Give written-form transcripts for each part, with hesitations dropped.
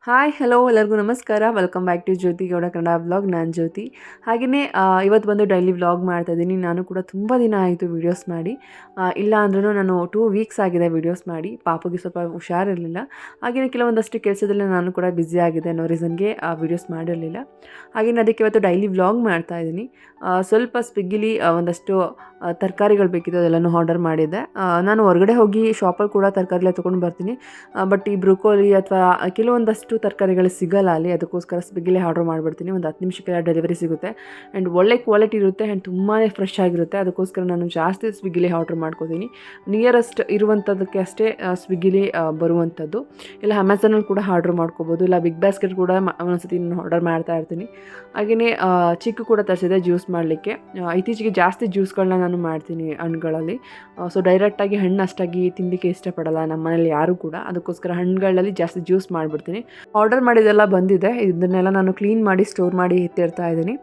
Hi hello ಎಲ್ಲರಿಗೂ ನಮಸ್ಕಾರ. Welcome back to Jyothi Gowda Kannada vlog. ನಾನು ಜ್ಯೋತಿ. ಹಾಗೆಯೇ ಇವತ್ತು ಬಂದು ಡೈಲಿ ವ್ಲಾಗ್ ಮಾಡ್ತಾಯಿದ್ದೀನಿ. ನಾನು ಕೂಡ ತುಂಬ ದಿನ ಆಯಿತು ವೀಡಿಯೋಸ್ ಮಾಡಿ. ಇಲ್ಲ ಅಂದ್ರೂ ನಾನು 2 ವೀಕ್ಸ್ ಆಗಿದೆ ವೀಡಿಯೋಸ್ ಮಾಡಿ. ಪಾಪುಗೆ ಸ್ವಲ್ಪ ಹುಷಾರಿರಲಿಲ್ಲ. ಹಾಗೆಯೇ ಕೆಲವೊಂದಷ್ಟು ಕೆಲಸದಲ್ಲಿ ನಾನು ಕೂಡ ಬ್ಯುಸಿ ಆಗಿದೆ ಅನ್ನೋ ರೀಸನ್ಗೆ ವೀಡಿಯೋಸ್ ಮಾಡಿರಲಿಲ್ಲ. ಹಾಗೆಯೇ ಅದಕ್ಕೆ ಇವತ್ತು ಡೈಲಿ ವ್ಲಾಗ್ ಮಾಡ್ತಾಯಿದ್ದೀನಿ. ಸ್ವಲ್ಪ ಸ್ವಿಗ್ಗಿಲಿ ಒಂದಷ್ಟು ತರಕಾರಿಗಳು ಬೇಕಿತ್ತು, ಅದೆಲ್ಲನೂ ಆರ್ಡರ್ ಮಾಡಿದ್ದೆ. ನಾನು ಹೊರಗಡೆ ಹೋಗಿ ಶಾಪಲ್ಲಿ ಕೂಡ ತರಕಾರಿ ತೊಗೊಂಡು ಬರ್ತೀನಿ. ಬಟ್ ಈ ಬ್ರೊಕೋಲಿ ಅಥವಾ ಕೆಲವೊಂದಷ್ಟು ತರಕಾರಿಗಳು ಸಿಗಲ್ಲ ಅಲ್ಲಿ. ಅದಕ್ಕೋಸ್ಕರ ಸ್ವಿಗ್ಗಿಲೇ ಆರ್ಡರ್ ಮಾಡಿಬಿಡ್ತೀನಿ. ಒಂದು 10 ನಿಮಿಷಕ್ಕೆಲ್ಲ ಡೆಲಿವರಿ ಸಿಗುತ್ತೆ ಆ್ಯಂಡ್ ಒಳ್ಳೆ ಕ್ವಾಲಿಟಿ ಇರುತ್ತೆ ಆ್ಯಂಡ್ ತುಂಬಾ ಫ್ರೆಶ್ ಆಗಿರುತ್ತೆ. ಅದಕ್ಕೋಸ್ಕರ ನಾನು ಜಾಸ್ತಿ ಸ್ವಿಗ್ಗಿಲೇ ಆರ್ಡರ್ ಮಾಡ್ಕೋತೀನಿ. ನಿಯರೆಸ್ಟ್ ಇರುವಂಥದ್ದಕ್ಕೆ ಅಷ್ಟೇ ಸ್ವಿಗ್ಗಿಲಿ ಬರುವಂಥದ್ದು. ಇಲ್ಲ ಅಮೆಝಾನಲ್ಲಿ ಕೂಡ ಆರ್ಡರ್ ಮಾಡ್ಕೋಬೋದು, ಇಲ್ಲ ಬಿಗ್ ಬಾಸ್ಕೆಟ್ ಕೂಡ ಒಂದೊಂದ್ಸತಿ ನಾನು ಆರ್ಡರ್ ಮಾಡ್ತಾ ಇರ್ತೀನಿ. ಹಾಗೆಯೇ ಚಿಕ್ಕು ಕೂಡ ತರಿಸಿದೆ ಜ್ಯೂಸ್ ಮಾಡಲಿಕ್ಕೆ. ಇತ್ತೀಚೆಗೆ ಜಾಸ್ತಿ ಜ್ಯೂಸ್ಗಳನ್ನ ನಾನು ಮಾಡ್ತೀನಿ ಹಣ್ಣುಗಳಲ್ಲಿ. ಸೊ ಡೈರೆಕ್ಟಾಗಿ ಹಣ್ಣು ಅಷ್ಟಾಗಿ ತಿನ್ನಲಿಕ್ಕೆ ಇಷ್ಟಪಡಲ್ಲ ನಮ್ಮ ಮನೇಲಿ ಯಾರೂ ಕೂಡ. ಅದಕ್ಕೋಸ್ಕರ ಹಣ್ಣುಗಳಲ್ಲಿ ಜಾಸ್ತಿ ಜ್ಯೂಸ್ ಮಾಡಿಬಿಡ್ತೀನಿ. ಆರ್ಡರ್ ಮಾಡಿದೆಲ್ಲ ಬಂದಿದೆ. ಇದನ್ನೆಲ್ಲ ನಾನು ಕ್ಲೀನ್ ಮಾಡಿ ಸ್ಟೋರ್ ಮಾಡಿ ಎತ್ತಿಡ್ತಾ ಇದ್ದೀನಿ.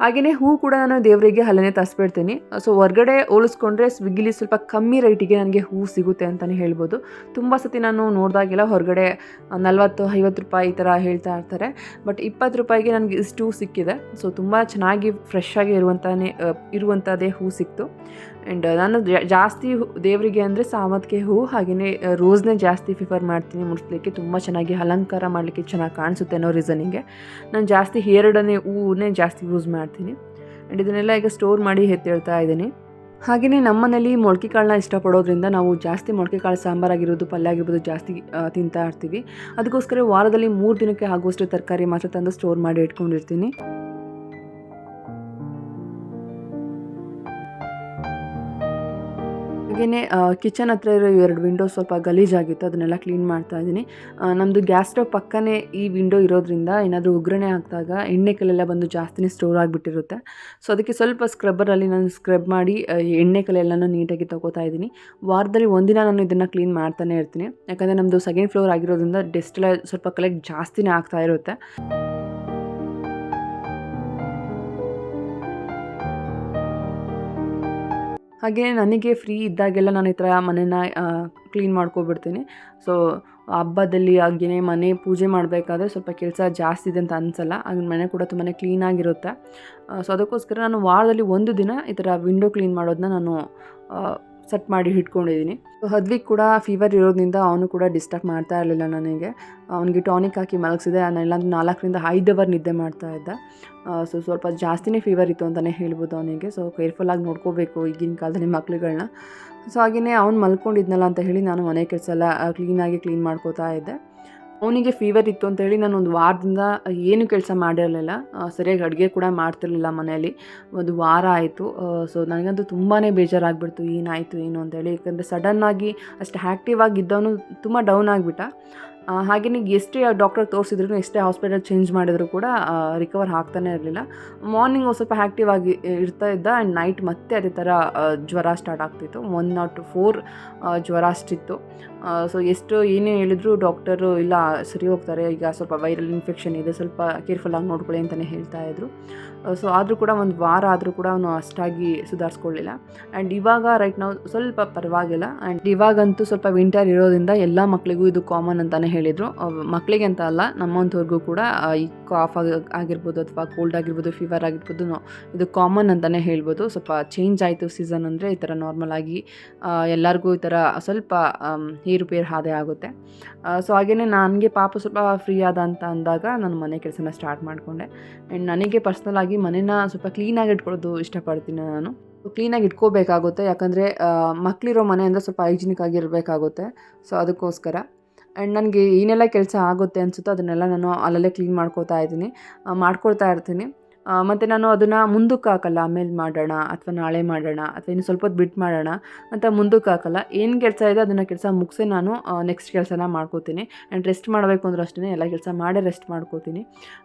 ಹಾಗೆಯೇ ಹೂ ಕೂಡ ನಾನು ದೇವರಿಗೆ ಅಲ್ಲೇ ತರಿಸ್ಬಿಡ್ತೀನಿ. ಸೊ ಹೊರಗಡೆ ಹೋಲಿಸ್ಕೊಂಡ್ರೆ ಸ್ವಿಗ್ಗಿಲಿ ಸ್ವಲ್ಪ ಕಮ್ಮಿ ರೇಟಿಗೆ ನನಗೆ ಹೂ ಸಿಗುತ್ತೆ ಅಂತಲೇ ಹೇಳ್ಬೋದು. ತುಂಬ ಸತಿ ನಾನು ನೋಡಿದಾಗೆಲ್ಲ ಹೊರಗಡೆ 40-50 ರೂಪಾಯಿ ಈ ಥರ ಹೇಳ್ತಾ ಇರ್ತಾರೆ. ಬಟ್ 20 ರೂಪಾಯಿಗೆ ನನಗೆ ಇಷ್ಟು ಸಿಕ್ಕಿದೆ. ಸೊ ತುಂಬ ಚೆನ್ನಾಗಿ ಫ್ರೆಶ್ ಆಗಿ ಇರುವಂಥದ್ದೇ ಹೂ ಸಿಕ್ತು. ಆ್ಯಂಡ್ ನಾನು ಜಾಸ್ತಿ ದೇವರಿಗೆ ಅಂದರೆ ಸಾಮತ್ತಿಗೆ ಹೂ ಹಾಗೆಯೇ ರೋಸ್ನೇ ಜಾಸ್ತಿ ಪ್ರಿಫರ್ ಮಾಡ್ತೀನಿ ಮುಡಿಸ್ಲಿಕ್ಕೆ. ತುಂಬ ಚೆನ್ನಾಗಿ ಅಲಂಕಾರ ಮಾಡಲಿಕ್ಕೆ ಚೆನ್ನಾಗಿ ಕಾಣಿಸುತ್ತೆ ಅನ್ನೋ ರೀಸನಿಗೆ ನಾನು ಜಾಸ್ತಿ ಎರಡನೇ ಹೂವನ್ನೇ ಜಾಸ್ತಿ ಯೂಸ್ ಮಾಡ್ತೀನಿ. ಆ್ಯಂಡ್ ಇದನ್ನೆಲ್ಲ ಈಗ ಸ್ಟೋರ್ ಮಾಡಿ ಎತ್ತಿಡ್ತಾ ಇದ್ದೀನಿ. ಹಾಗೆಯೇ ನಮ್ಮನೇಲಿ ಮೊಳಕೆ ಕಾಳನ್ನ ಇಷ್ಟಪಡೋದ್ರಿಂದ ನಾವು ಜಾಸ್ತಿ ಮೊಳಕೆ ಕಾಳು ಸಾಂಬಾರಾಗಿರ್ಬೋದು, ಪಲ್ಯ ಆಗಿರ್ಬೋದು ಜಾಸ್ತಿ ತಿಂತಾ ಇರ್ತೀವಿ. ಅದಕ್ಕೋಸ್ಕರ ವಾರದಲ್ಲಿ 3 ದಿನಕ್ಕೆ ಆಗುವಷ್ಟು ತರಕಾರಿ ಮಾತ್ರ ತಂದು ಸ್ಟೋರ್ ಮಾಡಿ ಇಟ್ಕೊಂಡಿರ್ತೀನಿ. ಹಾಗೆಯೇ ಕಿಚನ್ ಹತ್ರ ಇರೋ 2 ವಿಂಡೋ ಸ್ವಲ್ಪ ಗಲೀಜಾಗಿತ್ತು, ಅದನ್ನೆಲ್ಲ ಕ್ಲೀನ್ ಮಾಡ್ತಾ ಇದ್ದೀನಿ. ನಮ್ಮದು ಗ್ಯಾಸ್ ಸ್ಟವ್ ಪಕ್ಕನೇ ಈ ವಿಂಡೋ ಇರೋದ್ರಿಂದ ಏನಾದರೂ ಒಗ್ಗರಣೆ ಹಾಕಿದಾಗ ಎಣ್ಣೆ ಕಲ್ಲೆಲ್ಲ ಬಂದು ಜಾಸ್ತಿನೇ ಸ್ಟೋರ್ ಆಗಿಬಿಟ್ಟಿರುತ್ತೆ. ಸೊ ಅದಕ್ಕೆ ಸ್ವಲ್ಪ ಸ್ಕ್ರಬ್ಬರಲ್ಲಿ ನಾನು ಸ್ಕ್ರಬ್ ಮಾಡಿ ಎಣ್ಣೆ ಕಲ್ಲೆಲ್ಲನೂ ನೀಟಾಗಿ ತಗೋತಾ ಇದ್ದೀನಿ. ವಾರದಲ್ಲಿ 1 ದಿನ ನಾನು ಇದನ್ನು ಕ್ಲೀನ್ ಮಾಡ್ತಾನೆ ಇರ್ತೀನಿ. ಯಾಕಂದರೆ ನಮ್ಮದು 2nd ಫ್ಲೋರ್ ಆಗಿರೋದ್ರಿಂದ ಡಸ್ಟ್ ಎಲ್ಲ ಸ್ವಲ್ಪ ಕಲೆಕ್ಟ್ ಜಾಸ್ತಿನೇ ಆಗ್ತಾ ಇರುತ್ತೆ. ಹಾಗೆಯೇ ನನಗೆ ಫ್ರೀ ಇದ್ದಾಗೆಲ್ಲ ನಾನು ಈ ಥರ ಮನೇನ ಕ್ಲೀನ್ ಮಾಡ್ಕೊಬಿಡ್ತೀನಿ. ಸೊ ಹಬ್ಬದಲ್ಲಿ ಹಾಗೆಯೇ ಮನೆ ಪೂಜೆ ಮಾಡಬೇಕಾದ್ರೆ ಸ್ವಲ್ಪ ಕೆಲಸ ಜಾಸ್ತಿ ಇದೆ ಅಂತ ಅನಿಸಲ್ಲ. ಹಾಗೆ ಮನೆ ಕೂಡ ತುಂಬಾ ಕ್ಲೀನಾಗಿರುತ್ತೆ. ಸೊ ಅದಕ್ಕೋಸ್ಕರ ನಾನು ವಾರದಲ್ಲಿ 1 ದಿನ ಈ ಥರ ವಿಂಡೋ ಕ್ಲೀನ್ ಮಾಡೋದನ್ನ ನಾನು ಸೆಟ್ ಮಾಡಿ ಇಟ್ಕೊಂಡಿದ್ದೀನಿ. ಸೊ ಹದ್ವಿಕ್ ಕೂಡ ಫೀವರ್ ಇರೋದ್ರಿಂದ ಅವನು ಕೂಡ ಡಿಸ್ಟರ್ಬ್ ಮಾಡ್ತಾ ಇರಲಿಲ್ಲ ನನಗೆ. ಅವನಿಗೆ ಟಾನಿಕ್ ಹಾಕಿ ಮಲಗಿಸಿದೆ. ನಾನೆಲ್ಲ 4ರಿಂದ 5 ಅವರ್ ನಿದ್ದೆ ಮಾಡ್ತಾ ಇದ್ದೆ. ಸೊ ಸ್ವಲ್ಪ ಜಾಸ್ತಿನೇ ಫೀವರ್ ಇತ್ತು ಅಂತಲೇ ಹೇಳ್ಬೋದು ಅವನಿಗೆ. ಸೊ ಕೇರ್ಫುಲ್ಲಾಗಿ ನೋಡ್ಕೋಬೇಕು ಈಗಿನ ಕಾಲದಲ್ಲಿ ಮಕ್ಳುಗಳನ್ನ. ಸೊ ಹಾಗೆಯೇ ಅವ್ನು ಮಲ್ಕೊಂಡಿದ್ನಲ್ಲ ಅಂತ ಹೇಳಿ ನಾನು ಮನೆ ಕೆಲಸ ಎಲ್ಲ ಕ್ಲೀನ್ ಮಾಡ್ಕೋತಾ ಇದ್ದೆ. ಅವನಿಗೆ ಫೀವರ್ ಇತ್ತು ಅಂತೇಳಿ ನಾನು 1 ವಾರದಿಂದ ಏನು ಕೆಲಸ ಮಾಡಿರಲಿಲ್ಲ. ಸರಿಯಾಗಿ ಅಡುಗೆ ಕೂಡ ಮಾಡ್ತಿರ್ಲಿಲ್ಲ ಮನೆಯಲ್ಲಿ. 1 ವಾರ ಆಯಿತು. ಸೊ ನನಗಂತೂ ತುಂಬಾ ಬೇಜಾರಾಗ್ಬಿಡ್ತು, ಏನಾಯಿತು ಏನು ಅಂತೇಳಿ. ಯಾಕಂದರೆ ಸಡನ್ನಾಗಿ ಅಷ್ಟು ಆ್ಯಕ್ಟಿವ್ ಆಗಿದ್ದವನು ತುಂಬ ಡೌನ್ ಆಗಿಬಿಟ್ಟ. ಹಾಗೆಯೇ ಎಷ್ಟೇ ಡಾಕ್ಟರ್ ತೋರಿಸಿದ್ರು, ಎಷ್ಟೇ ಹಾಸ್ಪಿಟಲ್ ಚೇಂಜ್ ಮಾಡಿದ್ರು ಕೂಡ ರಿಕವರ್ ಆಗ್ತಾನೆ ಇರಲಿಲ್ಲ. ಮಾರ್ನಿಂಗ್ ಸ್ವಲ್ಪ ಆ್ಯಕ್ಟಿವ್ ಆಗಿ ಇರ್ತಾ ಇದ್ದ ಆ್ಯಂಡ್ ನೈಟ್ ಮತ್ತೆ ಅದೇ ಥರ ಜ್ವರ ಸ್ಟಾರ್ಟ್ ಆಗ್ತಿತ್ತು. 104 ಜ್ವರ ಅಷ್ಟಿತ್ತು. ಸೊ ಎಷ್ಟು ಏನೇ ಹೇಳಿದ್ರು ಡಾಕ್ಟರು ಇಲ್ಲ ಸರಿ ಹೋಗ್ತಾರೆ, ಈಗ ಸ್ವಲ್ಪ ವೈರಲ್ ಇನ್ಫೆಕ್ಷನ್ ಇದೆ, ಸ್ವಲ್ಪ ಕೇರ್ಫುಲ್ಲಾಗಿ ನೋಡ್ಕೊಳ್ಳಿ ಅಂತಲೇ ಹೇಳ್ತಾಯಿದ್ರು. ಸೊ ಆದರೂ ಕೂಡ 1 ವಾರ ಆದರೂ ಕೂಡ ಅವನು ಅಷ್ಟಾಗಿ ಸುಧಾರಿಸ್ಕೊಳ್ಳಿಲ್ಲ. ಆ್ಯಂಡ್ ಇವಾಗ ರೈಟ್ ನಾವು ಸ್ವಲ್ಪ ಪರವಾಗಿಲ್ಲ. ಆ್ಯಂಡ್ ಇವಾಗಂತೂ ಸ್ವಲ್ಪ ವಿಂಟರ್ ಇರೋದ್ರಿಂದ ಎಲ್ಲ ಮಕ್ಕಳಿಗೂ ಇದು ಕಾಮನ್ ಅಂತಲೇ ಹೇಳಿದರು. ಮಕ್ಕಳಿಗೆ ಅಂತ ಅಲ್ಲ, ನಮ್ಮಂಥವ್ರಿಗೂ ಕೂಡ ಈ ಕಾಫ್ ಆಗಿರ್ಬೋದು ಅಥವಾ ಕೋಲ್ಡ್ ಆಗಿರ್ಬೋದು, ಫೀವರ್ ಆಗಿರ್ಬೋದು, ಇದು ಕಾಮನ್ ಅಂತಲೇ ಹೇಳ್ಬೋದು. ಸ್ವಲ್ಪ ಚೇಂಜ್ ಆಯಿತು ಸೀಸನ್ ಅಂದರೆ ಈ ಥರ ನಾರ್ಮಲ್ ಆಗಿ ಎಲ್ಲರಿಗೂ ಈ ಥರ ಸ್ವಲ್ಪ ಏರುಪೇರು ಹಾದೆ ಆಗುತ್ತೆ. ಸೊ ಹಾಗೆಯೇ ನನಗೆ ಪಾಪ ಸ್ವಲ್ಪ ಫ್ರೀ ಆದ ಅಂತ ಅಂದಾಗ ನಾನು ಮನೆ ಕೆಲಸನ ಸ್ಟಾರ್ಟ್ ಮಾಡಿಕೊಂಡೆ. ಆ್ಯಂಡ್ ನನಗೆ ಪರ್ಸ್ನಲಾಗಿ ಮನೇನ ಸ್ವಲ್ಪ ಕ್ಲೀನಾಗಿ ಇಟ್ಕೊಳ್ಳೋದು ಇಷ್ಟಪಡ್ತೀನಿ ನಾನು. ಕ್ಲೀನಾಗಿ ಇಟ್ಕೋಬೇಕಾಗುತ್ತೆ. ಯಾಕಂದರೆ ಮಕ್ಕಳಿರೋ ಮನೆ ಅಂದರೆ ಸ್ವಲ್ಪ ಹೈಜಿನಿಕ್ ಆಗಿರಬೇಕಾಗುತ್ತೆ. ಸೊ ಅದಕ್ಕೋಸ್ಕರ ಆ್ಯಂಡ್ ನನಗೆ ಏನೆಲ್ಲ ಕೆಲಸ ಆಗುತ್ತೆ ಅನಿಸುತ್ತೋ ಅದನ್ನೆಲ್ಲ ನಾನು ಅಲ್ಲಲ್ಲೇ ಕ್ಲೀನ್ ಮಾಡ್ಕೊಳ್ತಾ ಇರ್ತೀನಿ. ಮತ್ತು ನಾನು ಅದನ್ನು ಮುಂದಕ್ಕೆ ಹಾಕಲ್ಲ, ಆಮೇಲೆ ಮಾಡೋಣ ಅಥವಾ ನಾಳೆ ಮಾಡೋಣ ಅಥವಾ ಇನ್ನು ಸ್ವಲ್ಪ ಹೊತ್ತು ಬಿಟ್ಟು ಮಾಡೋಣ ಅಂತ ಮುಂದಕ್ಕೆ ಹಾಕಲ್ಲ. ಏನು ಕೆಲಸ ಇದೆ ಅದನ್ನು ಕೆಲಸ ಮುಗಿಸಿ ನಾನು ನೆಕ್ಸ್ಟ್ ಕೆಲಸನ ಮಾಡ್ಕೋತೀನಿ. ಆ್ಯಂಡ್ ರೆಸ್ಟ್ ಮಾಡಬೇಕು ಅಂದರೂ ಅಷ್ಟೇ, ಎಲ್ಲ ಕೆಲಸ ಮಾಡೇ ರೆಸ್ಟ್ ಮಾಡ್ಕೋತೀನಿ.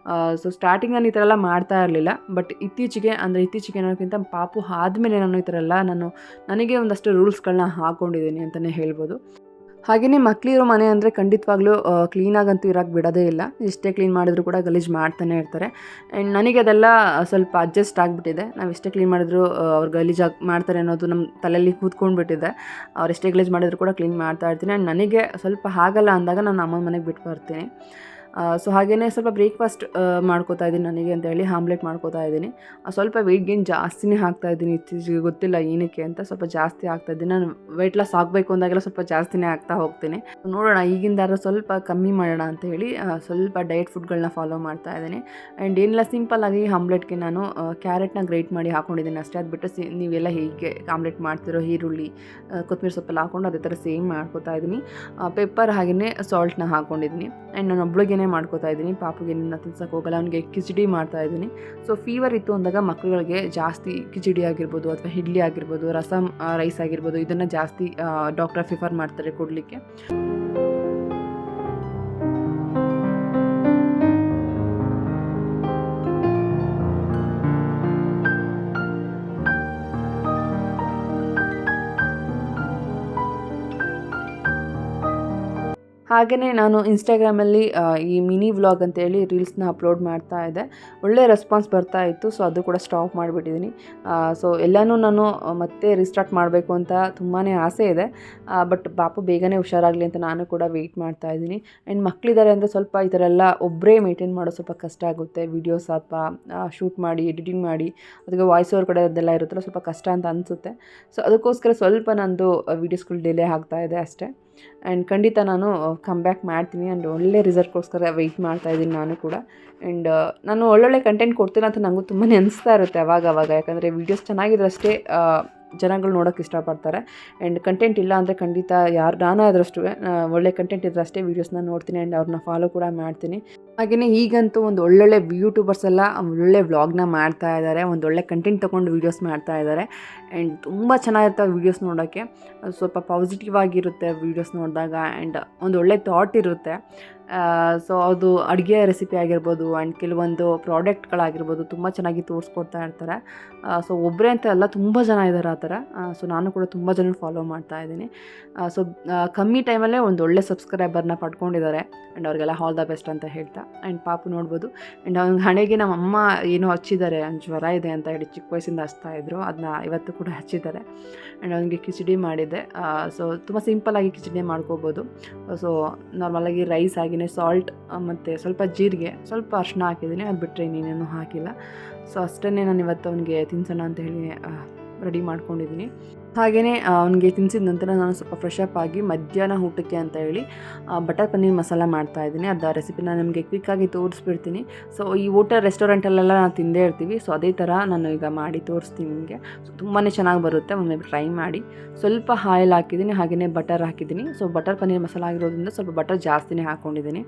ಸೊ ಸ್ಟಾರ್ಟಿಂಗ್ ನಾನು ಈ ಥರ ಎಲ್ಲ ಮಾಡ್ತಾ ಇರಲಿಲ್ಲ. ಬಟ್ ಇತ್ತೀಚೆಗೆ ಅನ್ನೋಕ್ಕಿಂತ ಪಾಪು ಆದಮೇಲೆ ನಾನು ಈ ಥರ ಎಲ್ಲ ನನಗೆ ಒಂದಷ್ಟು ರೂಲ್ಸ್ಗಳನ್ನ ಹಾಕ್ಕೊಂಡಿದ್ದೀನಿ ಅಂತಲೇ ಹೇಳ್ಬೋದು. ಹಾಗೆಯೇ ಮಕ್ಕಳಿರೋ ಮನೆ ಅಂದರೆ ಖಂಡಿತವಾಗ್ಲೂ ಕ್ಲೀನಾಗಂತೂ ಇರೋಕ್ಕೆ ಬಿಡೋದೇ ಇಲ್ಲ. ಎಷ್ಟೇ ಕ್ಲೀನ್ ಮಾಡಿದ್ರು ಕೂಡ ಗಲೀಜು ಮಾಡ್ತಾನೆ ಇರ್ತಾರೆ. ಆ್ಯಂಡ್ ನನಗೆ ಅದೆಲ್ಲ ಸ್ವಲ್ಪ ಅಡ್ಜಸ್ಟ್ ಆಗಿಬಿಟ್ಟಿದೆ. ನಾವು ಎಷ್ಟೇ ಕ್ಲೀನ್ ಮಾಡಿದ್ರು ಅವ್ರು ಗಲೀಜಾಗಿ ಮಾಡ್ತಾರೆ ಅನ್ನೋದು ನಮ್ಮ ತಲೆಯಲ್ಲಿ ಕೂತ್ಕೊಂಡ್ಬಿಟ್ಟಿದೆ. ಅವ್ರು ಎಷ್ಟೇ ಗಲೀಜು ಮಾಡಿದ್ರು ಕೂಡ ಕ್ಲೀನ್ ಮಾಡ್ತಾ ಇರ್ತೀನಿ. ಆ್ಯಂಡ್ ನನಗೆ ಸ್ವಲ್ಪ ಆಗಲ್ಲ ಅಂದಾಗ ನಾನು ಅಮ್ಮನ ಮನೆಗೆ ಬಿಟ್ಟು ಬರ್ತೀನಿ. ಸೊ ಹಾಗೆಯೇ ಸ್ವಲ್ಪ ಬ್ರೇಕ್ಫಾಸ್ಟ್ ಮಾಡ್ಕೋತಾ ಇದ್ದೀನಿ ನನಗೆ ಅಂತೇಳಿ ಆಮ್ಲೆಟ್ ಮಾಡ್ಕೋತಾ ಇದ್ದೀನಿ. ಸ್ವಲ್ಪ ವೆಯ್ಟ್ ಗೇನ್ ಜಾಸ್ತಿನೇ ಆಗ್ತಾಯಿದ್ದೀನಿ ಇತ್ತೀಚೆಗೆ, ಗೊತ್ತಿಲ್ಲ ಏನಕ್ಕೆ ಅಂತ. ಸ್ವಲ್ಪ ಜಾಸ್ತಿ ಆಗ್ತಾಯಿದ್ದೀನಿ. ನಾನು ವೆಯ್ಟ್ ಲಾಸ್ ಆಗಬೇಕು ಅಂದಾಗೆಲ್ಲ ಸ್ವಲ್ಪ ಜಾಸ್ತಿನೇ ಆಗ್ತಾ ಹೋಗ್ತೀನಿ. ನೋಡೋಣ ಈಗಿಂದಾದ್ರೂ ಸ್ವಲ್ಪ ಕಮ್ಮಿ ಮಾಡೋಣ ಅಂತ ಹೇಳಿ ಸ್ವಲ್ಪ ಡಯಟ್ ಫುಡ್ಗಳನ್ನ ಫಾಲೋ ಮಾಡ್ತಾ ಇದ್ದೀನಿ. ಆ್ಯಂಡ್ ಏನಿಲ್ಲ, ಸಿಂಪಲ್ಲಾಗಿ ಆಮ್ಲೆಟ್ಗೆ ನಾನು ಕ್ಯಾರೆಟ್ನ ಗ್ರೇಟ್ ಮಾಡಿ ಹಾಕ್ಕೊಂಡಿದ್ದೀನಿ ಅಷ್ಟೇ. ಅದು ಬಿಟ್ಟು ನೀವೆಲ್ಲ ಹೇಗೆ ಆಮ್ಲೆಟ್ ಮಾಡ್ತಿರೋ ಈರುಳ್ಳಿ ಕೊತ್ತಂಬರಿ ಸೊಪ್ಪೆಲ್ಲ ಹಾಕ್ಕೊಂಡು ಅದೇ ಥರ ಸೇಮ್ ಮಾಡ್ಕೋತಾ ಇದ್ದೀನಿ. ಪೆಪ್ಪರ್ ಹಾಗೆಯೇ ಸಾಲ್ಟ್ನ ಹಾಕ್ಕೊಂಡಿದ್ದೀನಿ. ಆ್ಯಂಡ್ ನಾನು ಒಬ್ಳಿಗೆ ಮಾಡ್ಕೋತಾ ಇದ್ದೀನಿ. ಪಾಪುಗೆ ತಿನ್ಸಕ್ಕೆ ಹೋಗಲ್ಲ, ಅವನಿಗೆ ಕಿಚಡಿ ಮಾಡ್ತಾ ಇದ್ದೀನಿ. ಸೊ ಫೀವರ್ ಇತ್ತು ಅಂದಾಗ ಮಕ್ಕಳಿಗೆ ಜಾಸ್ತಿ ಕಿಚಡಿ ಆಗಿರ್ಬೋದು ಅಥವಾ ಇಡ್ಲಿ ಆಗಿರ್ಬೋದು, ರಸಮ್ ರೈಸ್ ಆಗಿರ್ಬೋದು, ಇದನ್ನು ಜಾಸ್ತಿ ಡಾಕ್ಟರ್ ಪ್ರಿಫರ್ ಮಾಡ್ತಾರೆ ಕೊಡಲಿಕ್ಕೆ. ಹಾಗೆಯೇ ನಾನು ಇನ್ಸ್ಟಾಗ್ರಾಮಲ್ಲಿ ಈ ಮಿನಿ ವ್ಲಾಗ್ ಅಂತೇಳಿ ರೀಲ್ಸ್ನ ಅಪ್ಲೋಡ್ ಮಾಡ್ತಾ ಇದ್ದೆ. ಒಳ್ಳೆ ರೆಸ್ಪಾನ್ಸ್ ಬರ್ತಾ ಇತ್ತು. ಸೊ ಅದು ಕೂಡ ಸ್ಟಾಪ್ ಮಾಡಿಬಿಟ್ಟಿದ್ದೀನಿ. ಸೊ ಎಲ್ಲನೂ ನಾನು ಮತ್ತೆ ರೀಸ್ಟಾರ್ಟ್ ಮಾಡಬೇಕು ಅಂತ ತುಂಬಾ ಆಸೆ ಇದೆ. ಬಟ್ ಪಾಪು ಬೇಗನೆ ಹುಷಾರಾಗಲಿ ಅಂತ ನಾನು ಕೂಡ ವೆಯ್ಟ್ ಮಾಡ್ತಾ ಇದ್ದೀನಿ. ಆ್ಯಂಡ್ ಮಕ್ಕಳಿದ್ದಾರೆ ಅಂದರೆ ಸ್ವಲ್ಪ ಈ ಥರ ಎಲ್ಲ ಒಬ್ಬರೇ ಮೇಂಟೈನ್ ಮಾಡೋದು ಸ್ವಲ್ಪ ಕಷ್ಟ ಆಗುತ್ತೆ. ವೀಡಿಯೋಸ್ ಅಥವಾ ಶೂಟ್ ಮಾಡಿ ಎಡಿಟಿಂಗ್ ಮಾಡಿ ಅದಕ್ಕೆ ವಾಯ್ಸ್ ಓವರ್ ಕಡೆ ಅದೆಲ್ಲ ಇರುತ್ತಲ್ಲ, ಸ್ವಲ್ಪ ಕಷ್ಟ ಅಂತ ಅನಿಸುತ್ತೆ. ಸೊ ಅದಕ್ಕೋಸ್ಕರ ಸ್ವಲ್ಪ ನಂದು ವೀಡಿಯೋಸ್ಗಳು ಡಿಲೇ ಆಗ್ತಾ ಇದೆ ಅಷ್ಟೇ. ಆ್ಯಂಡ್ ಖಂಡಿತ ನಾನು ಕಮ್ಬ್ಯಾಕ್ ಮಾಡ್ತೀನಿ. ಆ್ಯಂಡ್ ಒಳ್ಳೆ ರಿಸಲ್ಟ್ಗೋಸ್ಕರ ವೆಯ್ಟ್ ಮಾಡ್ತಾ ಇದ್ದೀನಿ ನಾನು ಕೂಡ. ಆ್ಯಂಡ್ ನಾನು ಒಳ್ಳೊಳ್ಳೆ ಕಂಟೆಂಟ್ ಕೊಡ್ತೀನಿ ಅಂತ ನನಗೂ ತುಂಬಾ ಅನಿಸ್ತಾ ಇರುತ್ತೆ ಅವಾಗವಾಗ. ಯಾಕಂದರೆ ವೀಡಿಯೋಸ್ ಚೆನ್ನಾಗಿದ್ರಷ್ಟೇ ಜನಗಳು ನೋಡೋಕ್ಕೆ ಇಷ್ಟಪಡ್ತಾರೆ. ಆ್ಯಂಡ್ ಕಂಟೆಂಟ್ ಇಲ್ಲ ಅಂದರೆ ಖಂಡಿತ ನಾನಾದ್ರಷ್ಟು ಒಳ್ಳೆ ಕಂಟೆಂಟ್ ಇದ್ರೆ ಅಷ್ಟೇ ವೀಡಿಯೋಸ್ನ ನೋಡ್ತೀನಿ ಆ್ಯಂಡ್ ಅವ್ರನ್ನ ಫಾಲೋ ಕೂಡ ಮಾಡ್ತೀನಿ. ಹಾಗೆಯೇ ಈಗಂತೂ ಒಂದು ಒಳ್ಳೊಳ್ಳೆ ಯೂಟ್ಯೂಬರ್ಸ್ ಎಲ್ಲ ಒಳ್ಳೆ ವ್ಲಾಗ್ನ ಮಾಡ್ತಾ ಇದ್ದಾರೆ, ಒಂದೊಳ್ಳೆ ಕಂಟೆಂಟ್ ತೊಗೊಂಡು ವೀಡಿಯೋಸ್ ಮಾಡ್ತಾ ಇದ್ದಾರೆ. ಆ್ಯಂಡ್ ತುಂಬ ಚೆನ್ನಾಗಿರ್ತವೆ ವೀಡಿಯೋಸ್ ನೋಡೋಕ್ಕೆ. ಸ್ವಲ್ಪ ಪಾಸಿಟಿವ್ ಆಗಿರುತ್ತೆ ವೀಡಿಯೋಸ್ ನೋಡಿದಾಗ. ಆ್ಯಂಡ್ ಒಂದು ಒಳ್ಳೆ ಥಾಟ್ ಇರುತ್ತೆ. ಸೊ ಅದು ಅಡುಗೆ ರೆಸಿಪಿ ಆಗಿರ್ಬೋದು ಆ್ಯಂಡ್ ಕೆಲವೊಂದು ಪ್ರಾಡಕ್ಟ್ಗಳಾಗಿರ್ಬೋದು ತುಂಬ ಚೆನ್ನಾಗಿ ತೋರಿಸ್ಕೊಡ್ತಾ ಇರ್ತಾರೆ. ಸೊ ಒಬ್ಬರೇ ಅಂತ ಅಲ್ಲ, ತುಂಬ ಜನ ಇದ್ದಾರೆ ಆ ಥರ. ಸೊ ನಾನು ಕೂಡ ತುಂಬ ಜನ ಫಾಲೋ ಮಾಡ್ತಾ ಇದ್ದೀನಿ. ಸೊ ಕಮ್ಮಿ ಟೈಮಲ್ಲೇ ಒಂದು ಒಳ್ಳೆ ಸಬ್ಸ್ಕ್ರೈಬರ್ನ ಪಡ್ಕೊಂಡಿದ್ದಾರೆ. ಆ್ಯಂಡ್ ಅವ್ರಿಗೆಲ್ಲ ಆಲ್ ದ ಬೆಸ್ಟ್ ಅಂತ ಹೇಳ್ತಾ. ಆ್ಯಂಡ್ ಪಾಪು ನೋಡ್ಬೋದು. ಆ್ಯಂಡ್ ಅವ್ನ ಹಣೆಗೆ ನಮ್ಮಮ್ಮ ಏನೋ ಹಚ್ಚಿದ್ದಾರೆ, ಜ್ವರ ಇದೆ ಅಂತ ಹೇಳಿ ಚಿಕ್ಕ ವಯಸ್ಸಿಂದ ಹಚ್ತಾಯಿದ್ರು. ಅದನ್ನ ಇವತ್ತು ಕೂಡ ಹಚ್ಚಿದ್ದಾರೆ. ಆ್ಯಂಡ್ ಅವನಿಗೆ ಕಿಚಡಿ ಮಾಡಿದ್ದೆ. ಸೊ ತುಂಬ ಸಿಂಪಲ್ಲಾಗಿ ಕಿಚಡಿ ಮಾಡ್ಕೋಬೋದು. ಸೊ ನಾರ್ಮಲಾಗಿ ರೈಸ್ ಆಗಿನೇ ಸಾಲ್ಟ್ ಮತ್ತು ಸ್ವಲ್ಪ ಜೀರಿಗೆ, ಸ್ವಲ್ಪ ಅರಿಶಿನ ಹಾಕಿದ್ದೀನಿ. ಅದು ಬಿಟ್ಟರೆ ಇನ್ನೇನೇನು ಹಾಕಿಲ್ಲ. ಸೊ ಅಷ್ಟನ್ನೇ ನಾನು ಇವತ್ತು ಅವನಿಗೆ ತಿನ್ಸೋಣ ಅಂತ ಹೇಳಿ ರೆಡಿ ಮಾಡ್ಕೊಂಡಿದ್ದೀನಿ. ಹಾಗೆಯೇ ಅವನಿಗೆ ತಿನ್ನಿಸಿದ ನಂತರ ನಾನು ಸ್ವಲ್ಪ ಫ್ರೆಶ್ ಅಪ್ ಆಗಿ ಮಧ್ಯಾಹ್ನ ಊಟಕ್ಕೆ ಅಂತ ಹೇಳಿ ಬಟರ್ ಪನ್ನೀರ್ ಮಸಾಲ ಮಾಡ್ತಾಯಿದ್ದೀನಿ. ಅದು ರೆಸಿಪಿನ ನಿಮಗೆ ಕ್ವಿಕ್ಕಾಗಿ ತೋರಿಸ್ಬಿಡ್ತೀನಿ. ಸೊ ಈ ಹೋಟೆಲ್ ರೆಸ್ಟೋರೆಂಟಲ್ಲೆಲ್ಲ ನಾವು ತಿಂದೇ ಇರ್ತೀವಿ. ಸೊ ಅದೇ ಥರ ನಾನು ಈಗ ಮಾಡಿ ತೋರಿಸ್ತೀನಿ ನಿಮಗೆ. ಸೊ ತುಂಬಾ ಚೆನ್ನಾಗಿ ಬರುತ್ತೆ, ಒಮ್ಮೆ ಟ್ರೈ ಮಾಡಿ. ಸ್ವಲ್ಪ ಆಯಿಲ್ ಹಾಕಿದ್ದೀನಿ, ಹಾಗೆಯೇ ಬಟರ್ ಹಾಕಿದ್ದೀನಿ. ಸೊ ಬಟರ್ ಪನ್ನೀರ್ ಮಸಾಲ ಆಗಿರೋದ್ರಿಂದ ಸ್ವಲ್ಪ ಬಟರ್ ಜಾಸ್ತಿನೇ ಹಾಕ್ಕೊಂಡಿದ್ದೀನಿ.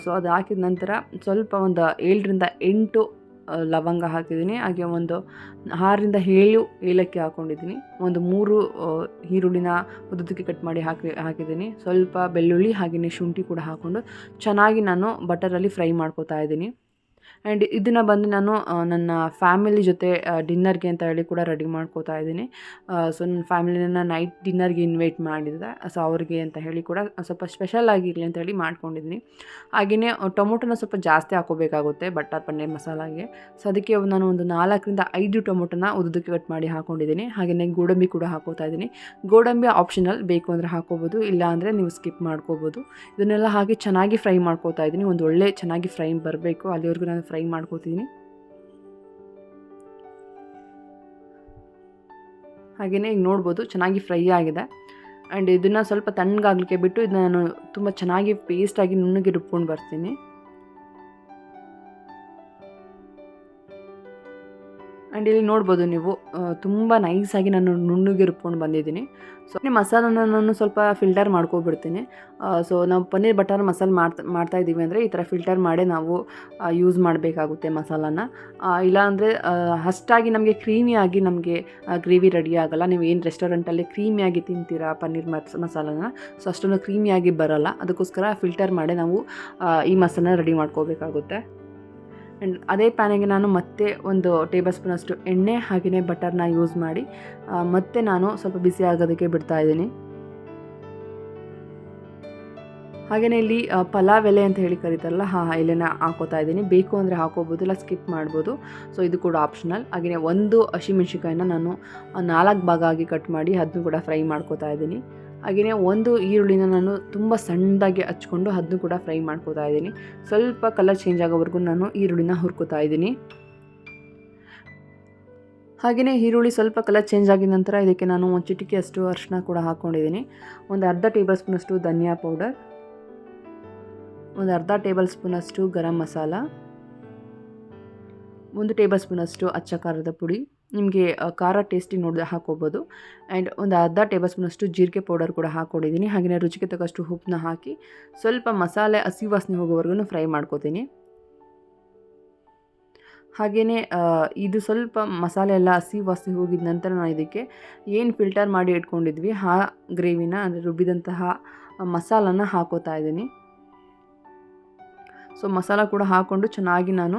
ಸೊ ಅದು ಹಾಕಿದ ನಂತರ ಸ್ವಲ್ಪ ಒಂದು 7ರಿಂದ 8 ಲವಂಗ ಹಾಕಿದ್ದೀನಿ. ಹಾಗೆ ಒಂದು 6ರಿಂದ 7 ಏಲಕ್ಕಿ ಹಾಕ್ಕೊಂಡಿದ್ದೀನಿ. ಒಂದು 3 ಈರುಳ್ಳಿನ ಉದ್ದುದ್ದಕ್ಕೆ ಕಟ್ ಮಾಡಿ ಹಾಕಿದ್ದೀನಿ. ಸ್ವಲ್ಪ ಬೆಳ್ಳುಳ್ಳಿ ಹಾಗೆಯೇ ಶುಂಠಿ ಕೂಡ ಹಾಕ್ಕೊಂಡು ಚೆನ್ನಾಗಿ ನಾನು ಬಟರಲ್ಲಿ ಫ್ರೈ ಮಾಡ್ಕೋತಾ ಇದ್ದೀನಿ. ಆ್ಯಂಡ್ ಇದನ್ನು ಬಂದು ನಾನು ನನ್ನ ಫ್ಯಾಮಿಲಿ ಜೊತೆ ಡಿನ್ನರ್ಗೆ ಅಂತ ಹೇಳಿ ಕೂಡ ರೆಡಿ ಮಾಡ್ಕೋತಾ ಇದ್ದೀನಿ. ಸೊ ನನ್ನ ಫ್ಯಾಮಿಲಿನ ನೈಟ್ ಡಿನ್ನರ್ಗೆ ಇನ್ವೈಟ್ ಮಾಡಿದ್ದೆ. ಸೊ ಅವ್ರಿಗೆ ಅಂತ ಹೇಳಿ ಕೂಡ ಸ್ವಲ್ಪ ಸ್ಪೆಷಲ್ ಆಗಿರಲಿ ಅಂತ ಹೇಳಿ ಮಾಡ್ಕೊಂಡಿದ್ದೀನಿ. ಹಾಗೆಯೇ ಟೊಮೊಟೊನ ಸ್ವಲ್ಪ ಜಾಸ್ತಿ ಹಾಕೋಬೇಕಾಗುತ್ತೆ ಬಟರ್ ಪನ್ನೀರ್ ಮಸಾಲಾಗೆ. ಸೊ ಅದಕ್ಕೆ ನಾನು ಒಂದು 4ರಿಂದ 5 ಟೊಮೊಟೊನ ಉದ್ದುದ್ದಕ್ಕೆ ಕಟ್ ಮಾಡಿ ಹಾಕ್ಕೊಂಡಿದ್ದೀನಿ. ಹಾಗೆಯೇ ಗೋಡಂಬಿ ಕೂಡ ಹಾಕೋತಾ ಇದ್ದೀನಿ. ಗೋಡಂಬಿ ಆಪ್ಷನಲ್, ಬೇಕು ಅಂದರೆ ಹಾಕೋಬೋದು, ಇಲ್ಲ ಅಂದರೆ ನೀವು ಸ್ಕಿಪ್ ಮಾಡ್ಕೋಬೋದು. ಇದನ್ನೆಲ್ಲ ಹಾಕಿ ಚೆನ್ನಾಗಿ ಫ್ರೈ ಮಾಡ್ಕೋತಾ ಇದ್ದೀನಿ. ಒಂದು ಒಳ್ಳೆ ಚೆನ್ನಾಗಿ ಫ್ರೈ ಬರಬೇಕು, ಅಲ್ಲಿವರೆಗೂ ನಾನು ಫ್ರೈ ಮಾಡ್ಕೋತೀನಿ. ಹಾಗೆಯೇ ಈಗ ನೋಡ್ಬೋದು ಚೆನ್ನಾಗಿ ಫ್ರೈ ಆಗಿದೆ. ಆ್ಯಂಡ್ ಇದನ್ನು ಸ್ವಲ್ಪ ತಣ್ಣಗಾಗಲಿಕ್ಕೆ ಬಿಟ್ಟು ಇದನ್ನು ನಾನು ತುಂಬ ಚೆನ್ನಾಗಿ ಪೇಸ್ಟಾಗಿ ನುಣ್ಣಗೆ ರುಬ್ಕೊಂಡು ಬರ್ತೀನಿ. ಆ್ಯಂಡ್ ಇಲ್ಲಿ ನೋಡ್ಬೋದು ನೀವು ತುಂಬ ನೈಸಾಗಿ ನಾನು ನುಣ್ಣಗೆ ರುಬ್ಕೊಂಡು ಬಂದಿದ್ದೀನಿ. ಸೊ ಮಸಾಲನ ನಾನು ಸ್ವಲ್ಪ ಫಿಲ್ಟರ್ ಮಾಡ್ಕೊಬಿಡ್ತೀನಿ. ಸೊ ನಾವು ಪನ್ನೀರ್ ಬಟರ್ ಮಸಾಲೆ ಮಾಡ್ತಾ ಇದ್ದೀವಿ ಅಂದರೆ ಈ ಥರ ಫಿಲ್ಟರ್ ಮಾಡೇ ನಾವು ಯೂಸ್ ಮಾಡಬೇಕಾಗುತ್ತೆ ಮಸಾಲಾನ. ಇಲ್ಲಾಂದರೆ ಅಷ್ಟಾಗಿ ನಮಗೆ ಕ್ರೀಮಿಯಾಗಿ ನಮಗೆ ಗ್ರೇವಿ ರೆಡಿ ಆಗೋಲ್ಲ. ನೀವು ಏನು ರೆಸ್ಟೋರೆಂಟಲ್ಲಿ ಕ್ರೀಮಿಯಾಗಿ ತಿಂತೀರಾ ಪನ್ನೀರ್ ಮಸಾಲನ, ಸೊ ಅಷ್ಟೊಂದು ಕ್ರೀಮಿಯಾಗಿ ಬರೋಲ್ಲ. ಅದಕ್ಕೋಸ್ಕರ ಫಿಲ್ಟರ್ ಮಾಡೇ ನಾವು ಈ ಮಸಾಲನ ರೆಡಿ ಮಾಡ್ಕೋಬೇಕಾಗುತ್ತೆ. ಆ್ಯಂಡ್ ಅದೇ ಪ್ಯಾನಿಗೆ ನಾನು ಮತ್ತೆ 1 ಟೇಬಲ್ ಸ್ಪೂನಷ್ಟು ಎಣ್ಣೆ ಹಾಗೆಯೇ ಬಟರ್ನ ಯೂಸ್ ಮಾಡಿ ಮತ್ತೆ ನಾನು ಸ್ವಲ್ಪ ಬಿಸಿ ಆಗೋದಕ್ಕೆ ಬಿಡ್ತಾಯಿದ್ದೀನಿ. ಹಾಗೆಯೇ ಇಲ್ಲಿ ಪಲಾವ್ ಎಲೆ ಅಂತ ಹೇಳಿ ಕರೀತಾರಲ್ಲ ಎಲೆನ ಹಾಕೋತಾ ಇದ್ದೀನಿ. ಬೇಕು ಅಂದರೆ ಹಾಕೋಬೋದು, ಇಲ್ಲ ಸ್ಕಿಪ್ ಮಾಡ್ಬೋದು. ಸೊ ಇದು ಕೂಡ ಆಪ್ಷನಲ್. ಹಾಗೆಯೇ ಒಂದು ಹಸಿಮೆಣ್ಸಿಕಾಯಿನ ನಾನು 4 ಭಾಗ ಆಗಿ ಕಟ್ ಮಾಡಿ ಅದನ್ನು ಕೂಡ ಫ್ರೈ ಮಾಡ್ಕೋತಾ ಇದ್ದೀನಿ. ಹಾಗೆಯೇ ಒಂದು ಈರುಳ್ಳಿನ ನಾನು ತುಂಬ ಸಣ್ಣದಾಗಿ ಹಚ್ಕೊಂಡು ಅದನ್ನು ಕೂಡ ಫ್ರೈ ಮಾಡ್ಕೋತಾ ಇದ್ದೀನಿ. ಸ್ವಲ್ಪ ಕಲರ್ ಚೇಂಜ್ ಆಗೋವರೆಗೂ ನಾನು ಈರುಳ್ಳಿನ ಹುರ್ಕೋತಾ ಇದ್ದೀನಿ. ಹಾಗೆಯೇ ಈರುಳ್ಳಿ ಸ್ವಲ್ಪ ಕಲರ್ ಚೇಂಜ್ ಆಗಿದ ನಂತರ ಇದಕ್ಕೆ ನಾನು ಒಂದು ಚಿಟಿಕೆಯಷ್ಟು ಅರಿಶಿನ ಕೂಡ ಹಾಕ್ಕೊಂಡಿದ್ದೀನಿ. ಒಂದು ಅರ್ಧ ಟೇಬಲ್ ಸ್ಪೂನಷ್ಟು ಧನಿಯಾ ಪೌಡರ್, ಒಂದು ಅರ್ಧ ಟೇಬಲ್ ಸ್ಪೂನಷ್ಟು ಗರಂ ಮಸಾಲ, 1 ಟೇಬಲ್ ಸ್ಪೂನಷ್ಟು ಅಚ್ಚ ಖಾರದ ಪುಡಿ, ನಿಮಗೆ ಖಾರ ಟೇಸ್ಟಿಗೆ ನೋಡಿದ್ರೆ ಹಾಕೋಬೋದು. ಆ್ಯಂಡ್ ಒಂದು ಅರ್ಧ ಟೇಬಲ್ ಸ್ಪೂನಷ್ಟು ಜೀರಿಗೆ ಪೌಡರ್ ಕೂಡ ಹಾಕ್ಕೊಂಡಿದ್ದೀನಿ. ಹಾಗೆಯೇ ರುಚಿಗೆ ತಕ್ಕಷ್ಟು ಉಪ್ಪನ್ನ ಹಾಕಿ ಸ್ವಲ್ಪ ಮಸಾಲೆ ಹಸಿ ವಾಸನೆ ಹೋಗೋವರೆಗೂ ಫ್ರೈ ಮಾಡ್ಕೋತೀನಿ. ಹಾಗೆಯೇ ಇದು ಸ್ವಲ್ಪ ಮಸಾಲೆ ಎಲ್ಲ ಹಸಿ ವಾಸನೆ ಹೋಗಿದ ನಂತರ ನಾನು ಇದಕ್ಕೆ ಏನು ಫಿಲ್ಟರ್ ಮಾಡಿ ಇಟ್ಕೊಂಡಿದ್ವಿ ಆ ಗ್ರೇವಿನ, ಅಂದರೆ ರುಬ್ಬಿದಂತಹ ಮಸಾಲನ ಹಾಕೋತಾ ಇದ್ದೀನಿ. ಸೊ ಮಸಾಲ ಕೂಡ ಹಾಕ್ಕೊಂಡು ಚೆನ್ನಾಗಿ ನಾನು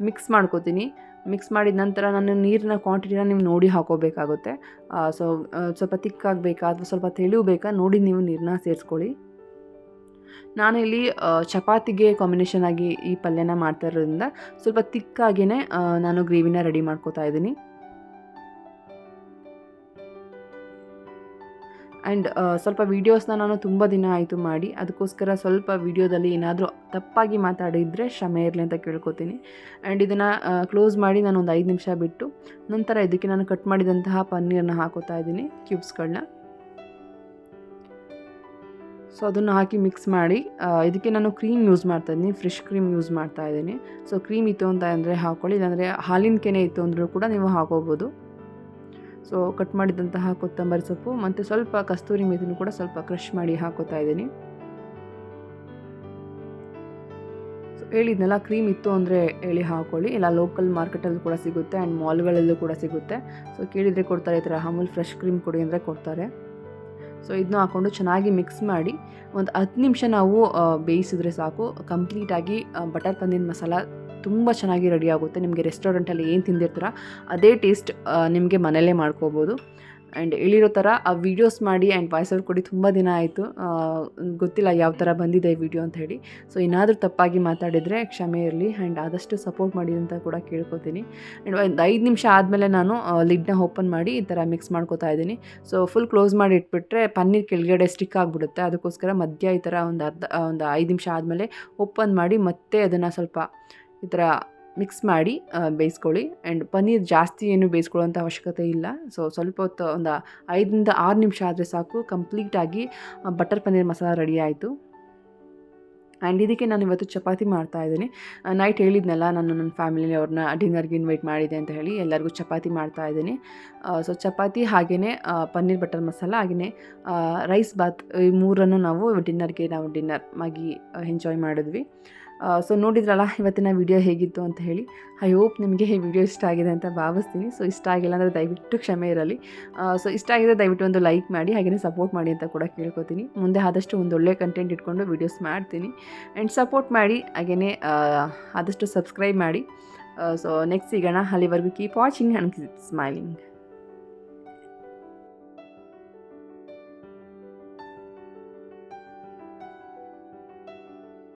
ಮಿಕ್ಸ್ ಮಾಡ್ಕೋತೀನಿ. ಮಿಕ್ಸ್ ಮಾಡಿದ ನಂತರ ನಾನು ನೀರಿನ ಕ್ವಾಂಟಿಟಿನ ನೀವು ನೋಡಿ ಹಾಕೋಬೇಕಾಗುತ್ತೆ. ಸೊ ಸ್ವಲ್ಪ ತಿಕ್ಕಾಗಬೇಕಾ ಅಥವಾ ಸ್ವಲ್ಪ ತೆಳು ಬೇಕಾ ನೋಡಿ ನೀವು ನೀರನ್ನ ಸೇರಿಸ್ಕೊಳ್ಳಿ. ನಾನಿಲ್ಲಿ ಚಪಾತಿಗೆ ಕಾಂಬಿನೇಷನ್ ಆಗಿ ಈ ಪಲ್ಯನ ಮಾಡ್ತಾ ಇರೋದ್ರಿಂದ ಸ್ವಲ್ಪ ತಿಕ್ಕಾಗಿಯೇ ನಾನು ಗ್ರೇವಿನ ರೆಡಿ ಮಾಡ್ಕೋತಾ ಇದ್ದೀನಿ. ಆ್ಯಂಡ್ ಸ್ವಲ್ಪ ವೀಡಿಯೋಸ್ನ ನಾನು ತುಂಬ ದಿನ ಆಯಿತು ಮಾಡಿ, ಅದಕ್ಕೋಸ್ಕರ ಸ್ವಲ್ಪ ವೀಡಿಯೋದಲ್ಲಿ ಏನಾದರೂ ತಪ್ಪಾಗಿ ಮಾತಾಡಿದರೆ ಕ್ಷಮೆ ಇರಲಿ ಅಂತ ಕೇಳ್ಕೊತೀನಿ. ಆ್ಯಂಡ್ ಇದನ್ನು ಕ್ಲೋಸ್ ಮಾಡಿ ನಾನು ಒಂದು 5 ನಿಮಿಷ ಬಿಟ್ಟು ನಂತರ ಇದಕ್ಕೆ ನಾನು ಕಟ್ ಮಾಡಿದಂತಹ ಪನ್ನೀರನ್ನ ಹಾಕೋತಾ ಇದ್ದೀನಿ, ಕ್ಯೂಬ್ಸ್ಗಳನ್ನ. ಸೊ ಅದನ್ನು ಹಾಕಿ ಮಿಕ್ಸ್ ಮಾಡಿ ಇದಕ್ಕೆ ನಾನು ಕ್ರೀಮ್ ಯೂಸ್ ಮಾಡ್ತಾಯಿದ್ದೀನಿ, ಫ್ರೆಶ್ ಕ್ರೀಮ್ ಯೂಸ್ ಮಾಡ್ತಾಯಿದ್ದೀನಿ. ಸೊ ಕ್ರೀಮ್ ಇತ್ತು ಅಂತ ಅಂದರೆ ಹಾಕ್ಕೊಳ್ಳಿ, ಇಲ್ಲಾಂದರೆ ಹಾಲಿನ ಕೆನೆ ಇತ್ತು ಅಂದರೂ ಕೂಡ ನೀವು ಹಾಕೋಬೋದು. ಸೊ ಕಟ್ ಮಾಡಿದಂತಹ ಕೊತ್ತಂಬರಿ ಸೊಪ್ಪು ಮತ್ತು ಸ್ವಲ್ಪ ಕಸ್ತೂರಿ ಮೆಥಿನೂ ಕೂಡ ಸ್ವಲ್ಪ ಕ್ರಷ್ ಮಾಡಿ ಹಾಕೋತಾ ಇದ್ದೀನಿ. ಸೊ ಹೇಳಿದ್ನಲ್ಲ, ಕ್ರೀಮ್ ಇತ್ತು ಅಂದರೆ ಹೇಳಿ ಹಾಕ್ಕೊಳ್ಳಿ, ಇಲ್ಲ ಲೋಕಲ್ ಮಾರ್ಕೆಟಲ್ಲೂ ಕೂಡ ಸಿಗುತ್ತೆ ಆ್ಯಂಡ್ ಮಾಲ್ಗಳಲ್ಲೂ ಕೂಡ ಸಿಗುತ್ತೆ. ಸೊ ಕೇಳಿದರೆ ಕೊಡ್ತಾರೆ, ಈ ಥರ ಅಮೂಲ್ ಫ್ರೆಶ್ ಕ್ರೀಮ್ ಕೊಡಿ ಅಂದರೆ ಕೊಡ್ತಾರೆ. ಸೊ ಇದನ್ನ ಹಾಕ್ಕೊಂಡು ಚೆನ್ನಾಗಿ ಮಿಕ್ಸ್ ಮಾಡಿ ಒಂದು 10 ನಿಮಿಷ ನಾವು ಬೇಯಿಸಿದ್ರೆ ಸಾಕು. ಕಂಪ್ಲೀಟಾಗಿ ಬಟರ್ ಪನ್ನೀರ್ ಮಸಾಲ ತುಂಬ ಚೆನ್ನಾಗಿ ರೆಡಿ ಆಗುತ್ತೆ. ನಿಮಗೆ ರೆಸ್ಟೋರೆಂಟಲ್ಲಿ ಏನು ತಿಂದಿರ್ತೀರ ಅದೇ ಟೇಸ್ಟ್ ನಿಮಗೆ ಮನೆಯಲ್ಲೇ ಮಾಡ್ಕೋಬೋದು. ಆ್ಯಂಡ್ ಹೇಳಿರೋ ಥರ ಆ ವೀಡಿಯೋಸ್ ಮಾಡಿ ಆ್ಯಂಡ್ ವಾಯ್ಸ್ ಓವರ್ ಕೊಡಿ ತುಂಬ ದಿನ ಆಯಿತು, ಗೊತ್ತಿಲ್ಲ ಯಾವ ಥರ ಬಂದಿದೆ ವಿಡಿಯೋ ಅಂತ ಹೇಳಿ. ಸೊ ಏನಾದರೂ ತಪ್ಪಾಗಿ ಮಾತಾಡಿದರೆ ಕ್ಷಮೆ ಇರಲಿ. ಆ್ಯಂಡ್ ಆದಷ್ಟು ಸಪೋರ್ಟ್ ಮಾಡಿ ಅಂತ ಕೂಡ ಕೇಳ್ಕೊತೀನಿ. ಆ್ಯಂಡ್ ಒಂದು 5 ನಿಮಿಷ ಆದಮೇಲೆ ನಾನು ಲಿಡ್ನ ಓಪನ್ ಮಾಡಿ ಈ ಥರ ಮಿಕ್ಸ್ ಮಾಡ್ಕೋತಾ ಇದ್ದೀನಿ. ಸೊ ಫುಲ್ ಕ್ಲೋಸ್ ಮಾಡಿ ಇಟ್ಬಿಟ್ರೆ ಪನ್ನೀರ್ ಕೆಳಗಡೆ ಸ್ಟಿಕ್ ಆಗಿಬಿಡುತ್ತೆ. ಅದಕ್ಕೋಸ್ಕರ ಮಧ್ಯ ಈ ಥರ ಒಂದು 5 ನಿಮಿಷ ಆದಮೇಲೆ ಓಪನ್ ಮಾಡಿ ಮತ್ತೆ ಅದನ್ನು ಸ್ವಲ್ಪ ಈ ಥರ ಮಿಕ್ಸ್ ಮಾಡಿ ಬೇಯಿಸ್ಕೊಳ್ಳಿ. ಆ್ಯಂಡ್ ಪನ್ನೀರ್ ಜಾಸ್ತಿ ಏನು ಬೇಯಿಸ್ಕೊಳ್ಳೋಂಥ ಅವಶ್ಯಕತೆ ಇಲ್ಲ. ಸೊ ಸ್ವಲ್ಪ ಹೊತ್ತು ಒಂದು 5 ನಿಂದ 6 ನಿಮಿಷ ಆದರೆ ಸಾಕು, ಕಂಪ್ಲೀಟಾಗಿ ಬಟರ್ ಪನ್ನೀರ್ ಮಸಾಲ ರೆಡಿ ಆಯಿತು. ಆ್ಯಂಡ್ ಇದಕ್ಕೆ ನಾನು ಇವತ್ತು ಚಪಾತಿ ಮಾಡ್ತಾಯಿದ್ದೀನಿ. ನೈಟ್ ಹೇಳಿದ್ನಲ್ಲ, ನಾನು ನನ್ನ ಫ್ಯಾಮಿಲಿ ಅವ್ರನ್ನ ಡಿನ್ನರ್ಗೆ ಇನ್ವೈಟ್ ಮಾಡಿದೆ ಅಂತ ಹೇಳಿ, ಎಲ್ಲರಿಗೂ ಚಪಾತಿ ಮಾಡ್ತಾಯಿದ್ದೀನಿ. ಸೊ ಚಪಾತಿ ಹಾಗೆಯೇ ಪನ್ನೀರ್ ಬಟರ್ ಮಸಾಲ ಹಾಗೆಯೇ ರೈಸ್ ಬಾತ್, ಈ 3 ನಾವು ಡಿನ್ನರ್ ಆಗಿ ಎಂಜಾಯ್ ಮಾಡಿದ್ವಿ. ಸೊ ನೋಡಿದ್ರಲ್ಲ ಇವತ್ತಿನ ವಿಡಿಯೋ ಹೇಗಿತ್ತು ಅಂತ ಹೇಳಿ. ಐ ಹೋಪ್ ನಿಮಗೆ ಈ ವಿಡಿಯೋ ಇಷ್ಟ ಆಗಿದೆ ಅಂತ ಭಾವಿಸ್ತೀನಿ. ಸೊ ಇಷ್ಟ ಆಗಿಲ್ಲ ಅಂದರೆ ದಯವಿಟ್ಟು ಕ್ಷಮೆ ಇರಲಿ. ಸೊ ಇಷ್ಟ ಆಗಿದೆ ದಯವಿಟ್ಟು ಒಂದು ಲೈಕ್ ಮಾಡಿ, ಹಾಗೆಯೇ ಸಪೋರ್ಟ್ ಮಾಡಿ ಅಂತ ಕೂಡ ಕೇಳ್ಕೊತೀನಿ. ಮುಂದೆ ಆದಷ್ಟು ಒಂದು ಒಳ್ಳೆ ಕಂಟೆಂಟ್ ಇಟ್ಕೊಂಡು ವೀಡಿಯೋಸ್ ಮಾಡ್ತೀನಿ. ಆ್ಯಂಡ್ ಸಪೋರ್ಟ್ ಮಾಡಿ, ಹಾಗೆಯೇ ಆದಷ್ಟು ಸಬ್ಸ್ಕ್ರೈಬ್ ಮಾಡಿ. ಸೊ ನೆಕ್ಸ್ಟ್ ಸಿಗೋಣ. ಅಲ್ಲಿವರೆಗೂ keep watching and keep smiling.